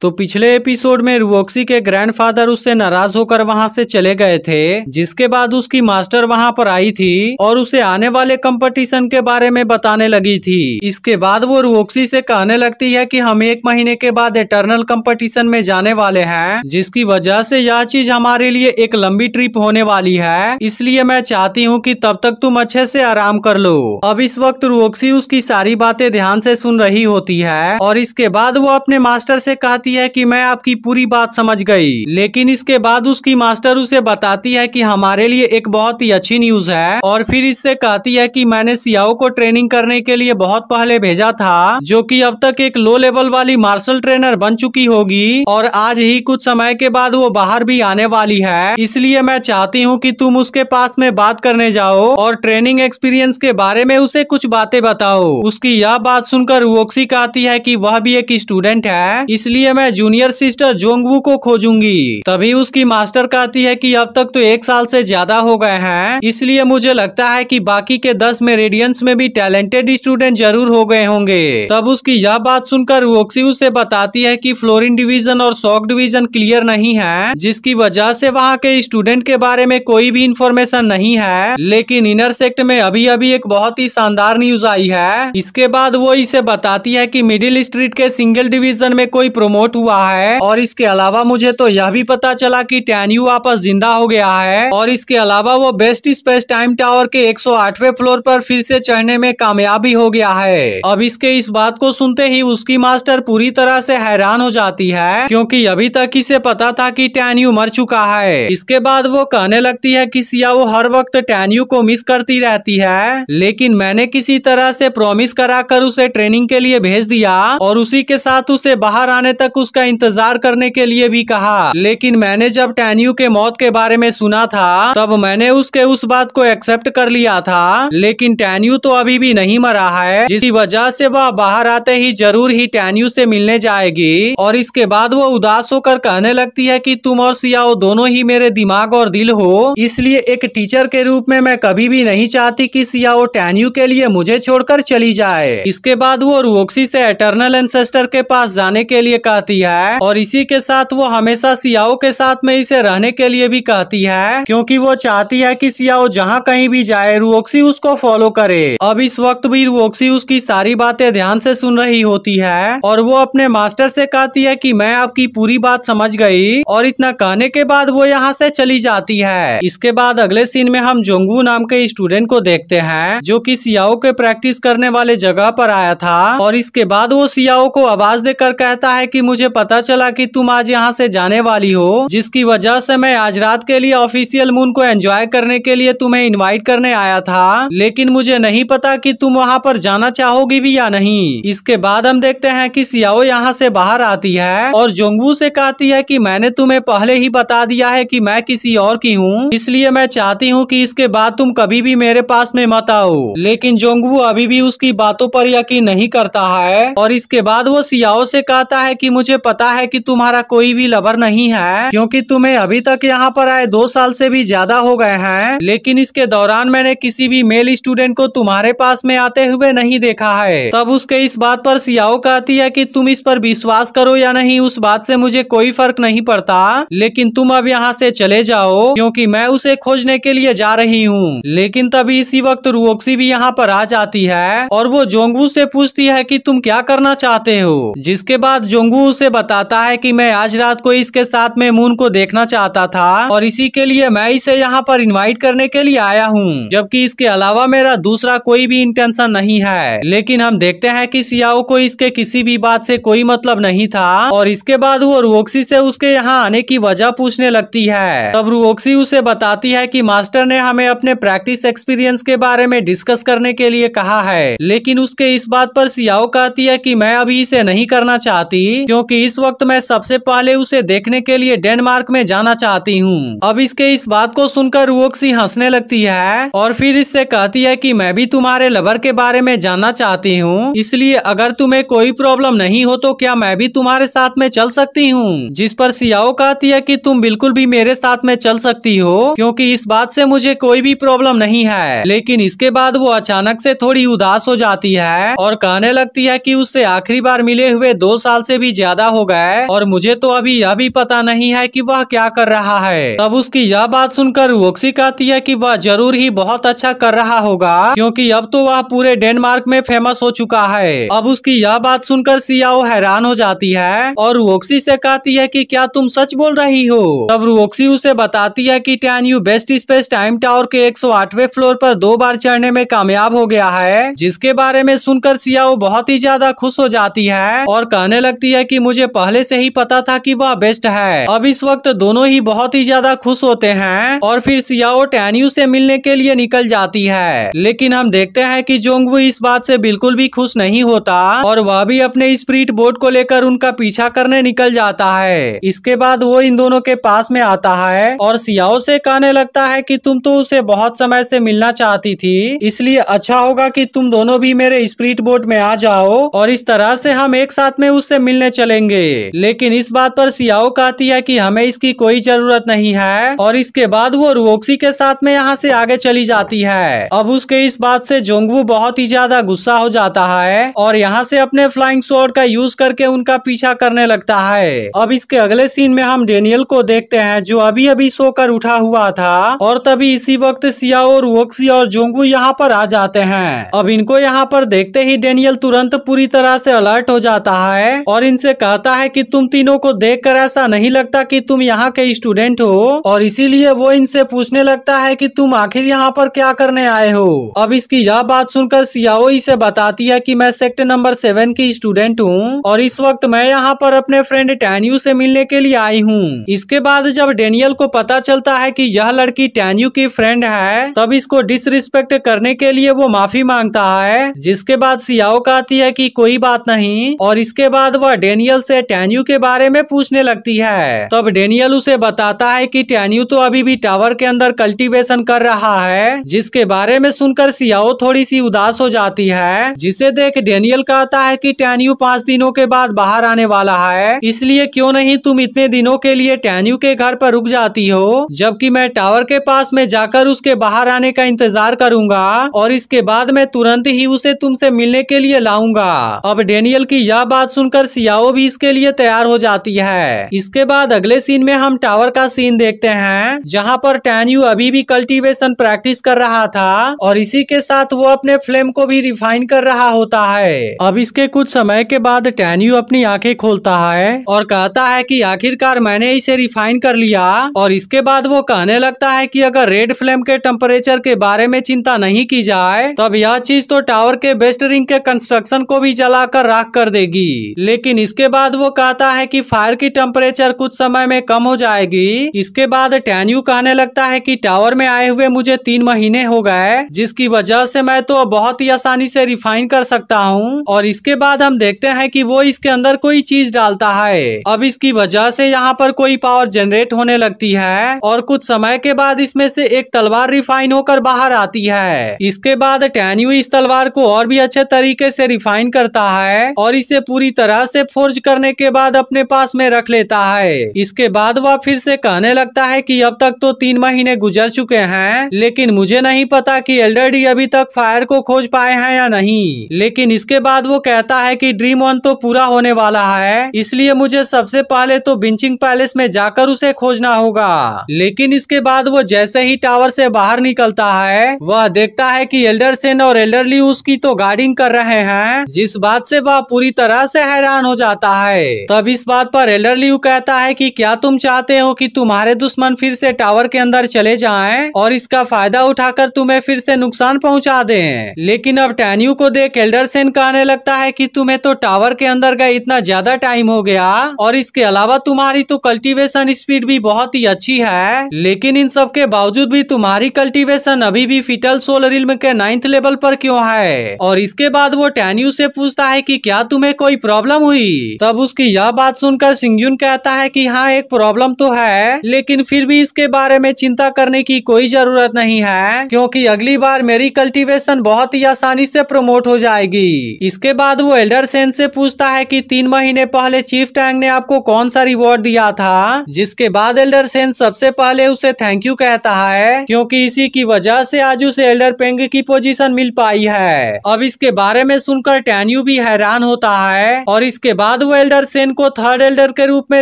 तो पिछले एपिसोड में रुओक्सी के ग्रैंडफादर उससे नाराज होकर वहां से चले गए थे, जिसके बाद उसकी मास्टर वहां पर आई थी और उसे आने वाले कंपटीशन के बारे में बताने लगी थी। इसके बाद वो रुओक्सी से कहने लगती है कि हम 1 महीने के बाद इटर्नल कंपटीशन में जाने वाले हैं, जिसकी वजह से यह चीज हमारे लिए एक लंबी ट्रिप होने वाली है, इसलिए मैं चाहती हूँ कि तब तक तुम अच्छे से आराम कर लो। अब इस वक्त रुओक्सी उसकी सारी बातें ध्यान से सुन रही होती है और इसके बाद वो अपने मास्टर से कहती है कि मैं आपकी पूरी बात समझ गई। लेकिन इसके बाद उसकी मास्टर उसे बताती है कि हमारे लिए एक बहुत ही अच्छी न्यूज है और फिर इससे कहती है कि मैंने सियाओ को ट्रेनिंग करने के लिए बहुत पहले भेजा था, जो कि अब तक एक लो लेवल वाली मार्शल ट्रेनर बन चुकी होगी और आज ही कुछ समय के बाद वो बाहर भी आने वाली है। इसलिए मैं चाहती हूँ कि तुम उसके पास में बात करने जाओ और ट्रेनिंग एक्सपीरियंस के बारे में उसे कुछ बातें बताओ। उसकी यह बात सुनकर रुओक्सी कहती है कि वह भी एक स्टूडेंट है, इसलिए मैं जूनियर सिस्टर जोंगवू को खोजूंगी। तभी उसकी मास्टर कहती है कि अब तक तो 1 साल से ज्यादा हो गए हैं, इसलिए मुझे लगता है कि बाकी के 10 मेरिडियंस में भी टैलेंटेड स्टूडेंट जरूर हो गए होंगे। तब उसकी यह बात सुनकर रुओक्सी उसे बताती है कि फ्लोरिन डिवीजन और शॉक डिवीजन क्लियर नहीं है, जिसकी वजह से वहाँ के स्टूडेंट के बारे में कोई भी इंफॉर्मेशन नहीं है। लेकिन इनर सेक्ट में अभी अभी एक बहुत ही शानदार न्यूज आई है। इसके बाद वो इसे बताती है कि मिडिल स्ट्रीट के सिंगल डिवीजन में कोई प्रमोट हुआ है और इसके अलावा मुझे तो यह भी पता चला कि टैन्यू वापस जिंदा हो गया है और इसके अलावा वो बेस्ट स्पेस टाइम टावर के 108वें फ्लोर पर फिर से चढ़ने में कामयाबी हो गया है। अब इसके इस बात को सुनते ही उसकी मास्टर पूरी तरह से हैरान हो जाती है, क्योंकि अभी तक इसे पता था कि टैन्यू मर चुका है। इसके बाद वो कहने लगती है कि सियाओ हर वक्त टैन्यू को मिस करती रहती है, लेकिन मैंने किसी तरह से प्रॉमिस कराकर उसे ट्रेनिंग के लिए भेज दिया और उसी के साथ उसे बाहर आने तक उसका इंतजार करने के लिए भी कहा। लेकिन मैंने जब टैन्यू के मौत के बारे में सुना था तब मैंने उसके उस बात को एक्सेप्ट कर लिया था, लेकिन टैन्यू तो अभी भी नहीं मरा है, जिसकी वजह से वह बाहर आते ही जरूर ही टैन्यू से मिलने जाएगी। और इसके बाद वो उदास होकर कहने लगती है कि तुम और सियाओ दोनों ही मेरे दिमाग और दिल हो, इसलिए एक टीचर के रूप में मैं कभी भी नहीं चाहती कि सियाओ टैन्यू के लिए मुझे छोड़कर चली जाए। इसके बाद वो रुओक्सी से एटर्नल एंसेस्टर के पास जाने के लिए कहती है और इसी के साथ वो हमेशा सियाओ के साथ में इसे रहने के लिए भी कहती है, क्योंकि वो चाहती है कि सियाओ जहाँ कहीं भी जाए रुओक्सी उसको फॉलो करे। अब इस वक्त भी रुओक्सी उसकी सारी बातें ध्यान से सुन रही होती है और वो अपने मास्टर से कहती है कि मैं आपकी पूरी बात समझ गई और इतना कहने के बाद वो यहाँ से चली जाती है। इसके बाद अगले सीन में हम जोंगवू नाम के स्टूडेंट को देखते हैं, जो कि सियाओ के प्रैक्टिस करने वाले जगह पर आया था और इसके बाद वो सियाओ को आवाज देकर कहता है कि मुझे पता चला कि तुम आज यहाँ से जाने वाली हो, जिसकी वजह से मैं आज रात के लिए ऑफिशियल मून को एंजॉय करने के लिए तुम्हें इनवाइट करने आया था, लेकिन मुझे नहीं पता कि तुम वहाँ पर जाना चाहोगी भी या नहीं। इसके बाद हम देखते हैं कि सियाओ यहाँ से बाहर आती है और जोंगवू से कहती है कि मैंने तुम्हें पहले ही बता दिया है कि मैं किसी और की हूँ, इसलिए मैं चाहती हूँ कि इसके बाद तुम कभी भी मेरे पास में मत आओ। लेकिन जोंगवू अभी भी उसकी बातों पर यकीन नहीं करता है और इसके बाद वो सियाओ से कहता है कि मुझे पता है कि तुम्हारा कोई भी लवर नहीं है, क्योंकि तुम्हें अभी तक यहाँ पर आए 2 साल से भी ज्यादा हो गए हैं, लेकिन इसके दौरान मैंने किसी भी मेल स्टूडेंट को तुम्हारे पास में आते हुए नहीं देखा है। तब उसके इस बात पर सियाओ कहती है कि तुम इस पर विश्वास करो या नहीं उस बात से मुझे कोई फर्क नहीं पड़ता, लेकिन तुम अब यहाँ से चले जाओ क्योंकि मैं उसे खोजने के लिए जा रही हूँ। लेकिन तभी इसी वक्त रुओक्सी भी यहाँ पर आ जाती है और वो जोंगवू से पूछती है कि तुम क्या करना चाहते हो, जिसके बाद जोंगवू उसे बताता है कि मैं आज रात को इसके साथ में मून को देखना चाहता था और इसी के लिए मैं इसे यहाँ पर इनवाइट करने के लिए आया हूँ, जबकि इसके अलावा मेरा दूसरा कोई भी इंटेंशन नहीं है। लेकिन हम देखते हैं कि सियाओ को इसके किसी भी बात से कोई मतलब नहीं था और इसके बाद वो रुओक्सी से उसके यहाँ आने की वजह पूछने लगती है। तब रुओक्सी उसे बताती है कि मास्टर ने हमें अपने प्रैक्टिस एक्सपीरियंस के बारे में डिस्कस करने के लिए कहा है, लेकिन उसके इस बात पर सियाओ कहती है कि मैं अभी इसे नहीं करना चाहती, क्योंकि इस वक्त मैं सबसे पहले उसे देखने के लिए डेनमार्क में जाना चाहती हूँ। अब इसके इस बात को सुनकर रुओक्सी हंसने लगती है और फिर इससे कहती है कि मैं भी तुम्हारे लवर के बारे में जानना चाहती हूँ, इसलिए अगर तुम्हें कोई प्रॉब्लम नहीं हो तो क्या मैं भी तुम्हारे साथ में चल सकती हूँ। जिस पर सियाओ कहती है कि तुम बिल्कुल भी मेरे साथ में चल सकती हो, क्योंकि इस बात से मुझे कोई भी प्रॉब्लम नहीं है। लेकिन इसके बाद वो अचानक से थोड़ी उदास हो जाती है और कहने लगती है कि उससे आखिरी बार मिले हुए 2 साल से भी ज्यादा ज्यादा हो गए और मुझे तो अभी यह भी पता नहीं है कि वह क्या कर रहा है। तब उसकी यह बात सुनकर वोक्सी कहती है कि वह जरूर ही बहुत अच्छा कर रहा होगा, क्योंकि अब तो वह पूरे डेनमार्क में फेमस हो चुका है। अब उसकी यह बात सुनकर सियाओ हैरान हो जाती है और वोक्सी से कहती है कि क्या तुम सच बोल रही हो। तब वोक्सी उसे बताती है कि टैन्यू बेस्ट स्पेस टाइम टावर के 108वें फ्लोर पर 2 बार चढ़ने में कामयाब हो गया है, जिसके बारे में सुनकर सियाओ बहुत ही ज्यादा खुश हो जाती है और कहने लगती है कि मुझे पहले से ही पता था कि वह बेस्ट है। अब इस वक्त दोनों ही बहुत ही ज्यादा खुश होते हैं और फिर सियाओ टैन्यू से मिलने के लिए निकल जाती है। लेकिन हम देखते हैं कि जोंगवू इस बात से बिल्कुल भी खुश नहीं होता और वह भी अपने स्पिरिट बोट को लेकर उनका पीछा करने निकल जाता है। इसके बाद वो इन दोनों के पास में आता है और सियाओ से कहने लगता है कि तुम तो उसे बहुत समय से मिलना चाहती थी, इसलिए अच्छा होगा कि तुम दोनों भी मेरे स्पिरिट बोट में आ जाओ और इस तरह से हम एक साथ में उससे मिलने चलेंगे। लेकिन इस बात पर सियाओ कहती है कि हमें इसकी कोई जरूरत नहीं है और इसके बाद वो रुओक्सी के साथ में यहाँ से आगे चली जाती है। अब उसके इस बात से जोंगवू बहुत ही ज्यादा गुस्सा हो जाता है और यहाँ से अपने फ्लाइंग स्वॉर्ड का यूज करके उनका पीछा करने लगता है। अब इसके अगले सीन में हम डेनियल को देखते हैं जो अभी अभी सोकर उठा हुआ था और तभी इसी वक्त सियाओ, रुओक्सी और जोंगवू यहाँ पर आ जाते हैं। अब इनको यहाँ पर देखते ही डेनियल तुरंत पूरी तरह से अलर्ट हो जाता है और इनसे कहता है कि तुम तीनों को देखकर ऐसा नहीं लगता कि तुम यहाँ के स्टूडेंट हो, और इसीलिए वो इनसे पूछने लगता है कि तुम आखिर यहाँ पर क्या करने आए हो। अब इसकी यह बात सुनकर सियाओ इसे बताती है कि मैं सेक्टर नंबर 7 की स्टूडेंट हूँ और इस वक्त मैं यहाँ पर अपने फ्रेंड टैन्यू से मिलने के लिए आई हूँ। इसके बाद जब डेनियल को पता चलता है कि यह लड़की टैन्यू की फ्रेंड है, तब इसको डिसरिस्पेक्ट करने के लिए वो माफी मांगता है, जिसके बाद सियाओ कहती है कि कोई बात नहीं और इसके बाद वह डेनियल से टैन्यू के बारे में पूछने लगती है। तब डेनियल उसे बताता है कि टैन्यू तो अभी भी टावर के अंदर कल्टीवेशन कर रहा है, जिसके बारे में सुनकर सियाओ थोड़ी सी उदास हो जाती है, जिसे देख डेनियल कहता है कि टैन्यू 5 दिनों के बाद बाहर आने वाला है, इसलिए क्यों नहीं तुम इतने दिनों के लिए टैन्यू के घर पर रुक जाती हो, जबकि मैं टावर के पास में जाकर उसके बाहर आने का इंतजार करूंगा और इसके बाद मैं तुरंत ही उसे तुमसे मिलने के लिए लाऊंगा। अब डेनियल की यह बात सुनकर सियाओ भी इसके लिए तैयार हो जाती है। इसके बाद अगले सीन में हम टावर का सीन देखते हैं, जहाँ पर टैन्यू अभी भी कल्टीवेशन प्रैक्टिस कर रहा था और इसी के साथ वो अपने फ्लेम को भी रिफाइन कर रहा होता है। अब इसके कुछ समय के बाद टैन्यू अपनी आंखें खोलता है और कहता है कि आखिरकार मैंने इसे रिफाइन कर लिया, और इसके बाद वो कहने लगता है कि अगर रेड फ्लेम के टेम्परेचर के बारे में चिंता नहीं की जाए तब यह चीज तो टावर के बेस्ट रिंग के कंस्ट्रक्शन को भी जलाकर राख कर देगी। लेकिन इसके बाद वो कहता है कि फायर की टेम्परेचर कुछ समय में कम हो जाएगी। इसके बाद टैन्यू कहने लगता है कि टावर में आए हुए मुझे 3 महीने हो गए, जिसकी वजह से मैं तो बहुत ही आसानी से रिफाइन कर सकता हूँ। और इसके बाद हम देखते हैं कि वो इसके अंदर कोई चीज डालता है। अब इसकी वजह से यहाँ पर कोई पावर जनरेट होने लगती है और कुछ समय के बाद इसमें से एक तलवार रिफाइन होकर बाहर आती है। इसके बाद टैन्यू इस तलवार को और भी अच्छे तरीके से रिफाइन करता है और इसे पूरी तरह से फोर्ज करने के बाद अपने पास में रख लेता है। इसके बाद वह फिर से कहने लगता है कि अब तक तो 3 महीने गुजर चुके हैं, लेकिन मुझे नहीं पता कि एल्डर डी अभी तक फायर को खोज पाए हैं या नहीं। लेकिन इसके बाद वो कहता है कि ड्रीम 1 तो पूरा होने वाला है, इसलिए मुझे सबसे पहले तो बिंचिंग पैलेस में जाकर उसे खोजना होगा। लेकिन इसके बाद वो जैसे ही टावर से बाहर निकलता है, वह देखता है कि एल्डर सेन और एल्डर ली उसकी तो गार्डिंग कर रहे हैं, जिस बात से वह पूरी तरह से हैरान हो जाता है। तब इस बात पर एल्डर ली कहता है कि क्या तुम चाहते हो कि तुम्हारे दुश्मन फिर से टावर के अंदर चले जाएं और इसका फायदा उठाकर तुम्हें फिर से नुकसान पहुंचा दें। लेकिन अब टैन्यू को देख एल्डर सेन कहने लगता है कि तुम्हें तो टावर के अंदर गए इतना ज्यादा टाइम हो गया और इसके अलावा तुम्हारी तो कल्टीवेशन स्पीड भी बहुत ही अच्छी है, लेकिन इन सब के बावजूद भी तुम्हारी कल्टीवेशन अभी भी फिटल सोल रिल्म के 9th लेवल पर क्यों है। और इसके बाद वो टैन्यू से पूछता है कि क्या तुम्हें कोई प्रॉब्लम हुई। तब उसकी यह बात सुनकर सिंगजुन कहता है कि हाँ, एक प्रॉब्लम तो है, लेकिन फिर भी इसके बारे में चिंता करने की कोई जरूरत नहीं है, क्योंकि अगली बार मेरी कल्टीवेशन बहुत ही आसानी से प्रमोट हो जाएगी। इसके बाद वो एल्डर सेन से पूछता है कि 3 महीने पहले चीफ टैंग ने आपको कौन सा रिवॉर्ड दिया था, जिसके बाद एल्डर सेन सबसे पहले उसे थैंक यू कहता है, क्योंकि इसी की वजह से आज उसे एल्डर पेंग की पोजीशन मिल पाई है। अब इसके बारे में सुनकर टैन्यू भी हैरान होता है और इसके बाद बाद वो एल्डर सेन को थर्ड एल्डर के रूप में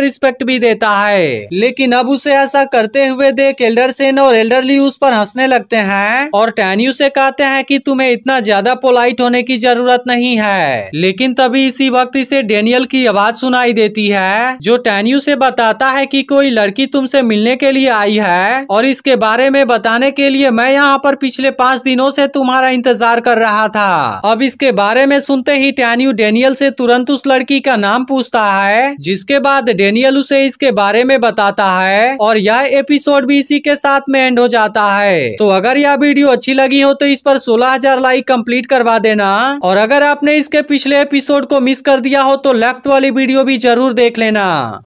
रिस्पेक्ट भी देता है। लेकिन अब उसे ऐसा करते हुए देख एल्डर सेन और एल्डर ली उस पर हंसने लगते हैं और टैन्यू से कहते हैं कि तुम्हें इतना ज्यादा पोलाइट होने की जरूरत नहीं है। लेकिन तभी इसी वक्त इसे डेनियल की आवाज सुनाई देती है जो टैन्यू से बताता है कि कोई लड़की तुमसे मिलने के लिए आई है और इसके बारे में बताने के लिए मैं यहाँ पर पिछले 5 दिनों से तुम्हारा इंतजार कर रहा था। अब इसके बारे में सुनते ही टैन्यू डेनियल से तुरंत उस लड़की का नाम पूछता है, जिसके बाद डेनियल उसे इसके बारे में बताता है और यह एपिसोड भी इसी के साथ में एंड हो जाता है। तो अगर यह वीडियो अच्छी लगी हो तो इस पर 16,000 लाइक कंप्लीट करवा देना और अगर आपने इसके पिछले एपिसोड को मिस कर दिया हो तो लेफ्ट वाली वीडियो भी जरूर देख लेना।